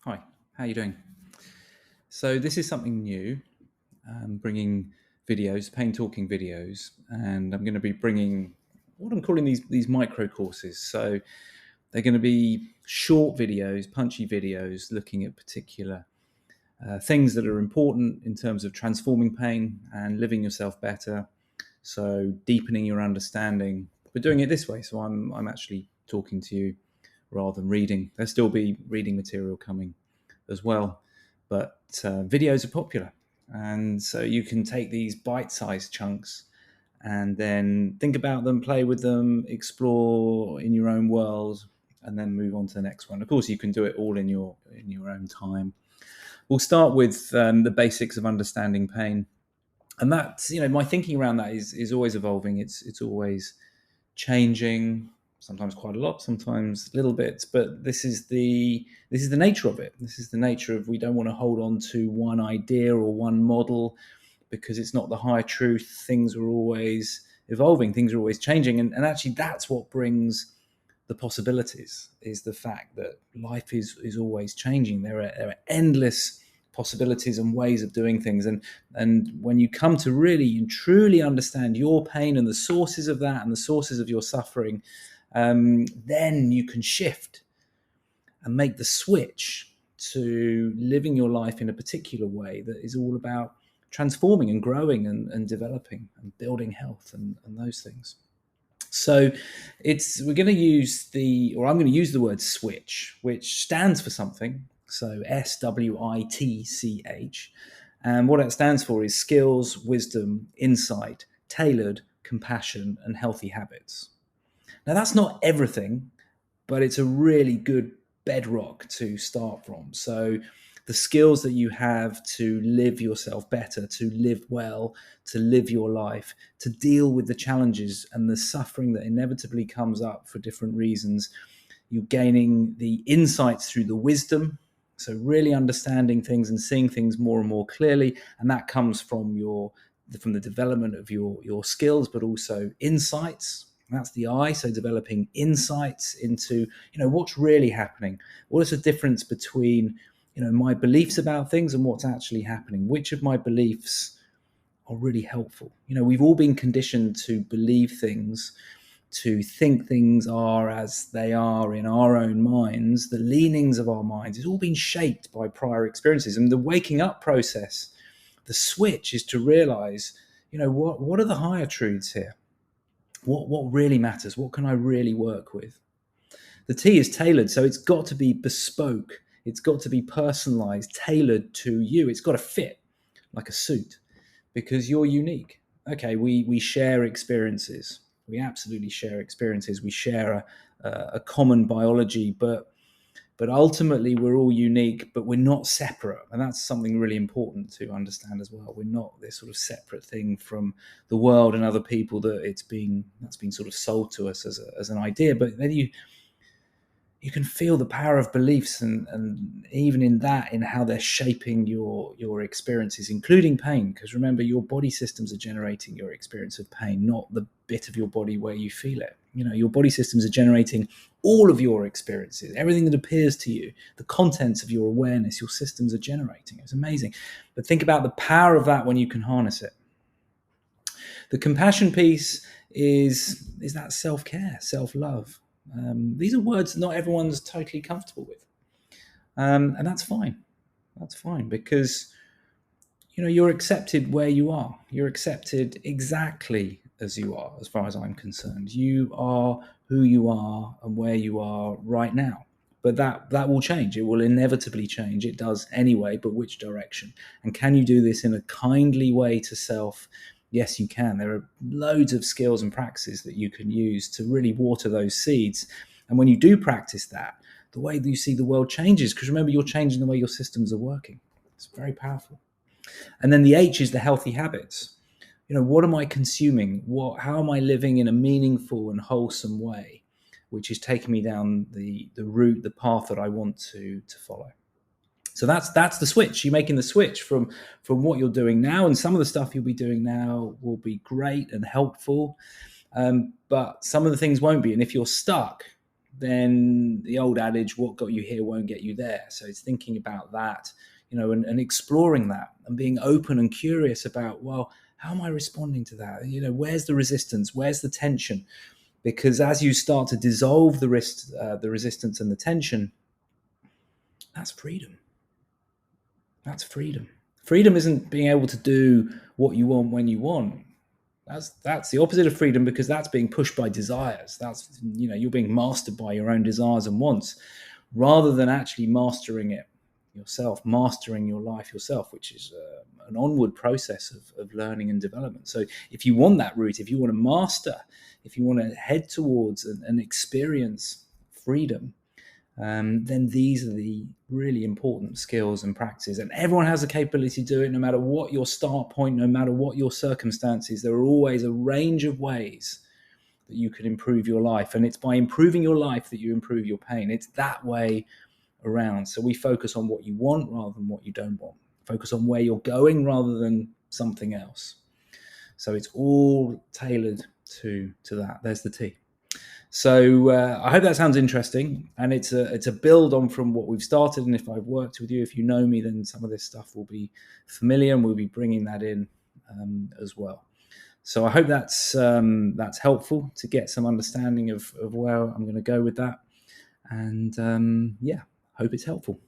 Hi, how you doing? So this is something new. I'm bringing videos, pain talking videos, and I'm going to be bringing what I'm calling these micro courses. So they're going to be short videos, punchy videos, looking at particular things that are important in terms of transforming pain and living yourself better. So deepening your understanding, but doing it this way. So I'm actually talking to you rather than reading. There'll still be reading material coming as well, but videos are popular, and so you can take these bite-sized chunks and then think about them, play with them, explore in your own world, and then move on to the next one. Of course, you can do it all in your own time. We'll start with the basics of understanding pain, and that's my thinking around that is always evolving. It's always changing, sometimes quite a lot, sometimes little bits, but this is the nature of it. This is the nature of, we don't want to hold on to one idea or one model, because it's not the high truth. Things are always evolving, things are always changing, and actually that's what brings the possibilities, is the fact that life is always changing. There are endless possibilities and ways of doing things, and when you come to really and truly understand your pain and the sources of that and the sources of your suffering, then you can shift and make the switch to living your life in a particular way that is all about transforming and growing and developing and building health and those things. So we're going to use I'm going to use the word switch, which stands for something. So SWITCH. And what that stands for is skills, wisdom, insight, tailored, compassion, and healthy habits. Now, that's not everything, but it's a really good bedrock to start from. So the skills that you have to live yourself better, to live well, to live your life, to deal with the challenges and the suffering that inevitably comes up for different reasons. You're gaining the insights through the wisdom. So really understanding things and seeing things more and more clearly. And that comes from the development of your skills, but also insights. That's the I. So developing insights into, what's really happening. What is the difference between, my beliefs about things and what's actually happening? Which of my beliefs are really helpful? We've all been conditioned to believe things, to think things are as they are in our own minds. The leanings of our minds is all been shaped by prior experiences. And the waking up process, the switch, is to realize, what are the higher truths here? What really matters? What can I really work with? The T is tailored, so it's got to be bespoke. It's got to be personalized, tailored to you. It's got to fit like a suit, because you're unique. Okay, we share experiences. We absolutely share experiences. We share a common biology, but ultimately we're all unique, but we're not separate. And that's something really important to understand as well. We're not this sort of separate thing from the world and other people that's been sort of sold to us as an idea. But then you can feel the power of beliefs, and even in that, in how they're shaping your experiences, including pain. Because remember, your body systems are generating your experience of pain, not the bit of your body where you feel it. Your body systems are generating all of your experiences, everything that appears to you, the contents of your awareness, your systems are generating. It's amazing. But think about the power of that when you can harness it. The compassion piece is that self-care, self-love. These are words that not everyone's totally comfortable with, and that's fine. That's fine, because you're accepted where you are. You're accepted exactly as you are, as far as I'm concerned. You are who you are and where you are right now. But that will change. It will inevitably change. It does anyway, but which direction? And can you do this in a kindly way to self? Yes, you can. There are loads of skills and practices that you can use to really water those seeds. And when you do practice that, the way that you see the world changes, because remember, you're changing the way your systems are working. It's very powerful. And then the H is the healthy habits. What am I consuming? How am I living in a meaningful and wholesome way, which is taking me down the route, the path that I want to follow? So that's the switch. You're making the switch from what you're doing now, and some of the stuff you'll be doing now will be great and helpful, but some of the things won't be. And if you're stuck, then the old adage, what got you here won't get you there. So it's thinking about that, and exploring that and being open and curious about, well, how am I responding to that? Where's the resistance? Where's the tension? Because as you start to dissolve the resistance and the tension, that's freedom. That's freedom. Freedom isn't being able to do what you want when you want. That's the opposite of freedom, because that's being pushed by desires. That's, you're being mastered by your own desires and wants, rather than actually mastering it yourself, mastering your life yourself, which is an onward process of learning and development. So if you want that route, if you want to master, if you want to head towards and experience freedom, then these are the really important skills and practices. And everyone has the capability to do it, no matter what your start point, no matter what your circumstances. There are always a range of ways that you can improve your life. And it's by improving your life that you improve your pain. It's that way around. So we focus on what you want rather than what you don't want. Focus on where you're going rather than something else. So it's all tailored to that. There's the T. So I hope that sounds interesting, and it's a build on from what we've started. And if I've worked with you, if you know me, then some of this stuff will be familiar, and we'll be bringing that in as well. So I hope that's helpful to get some understanding of where I'm going to go with that. And hope it's helpful.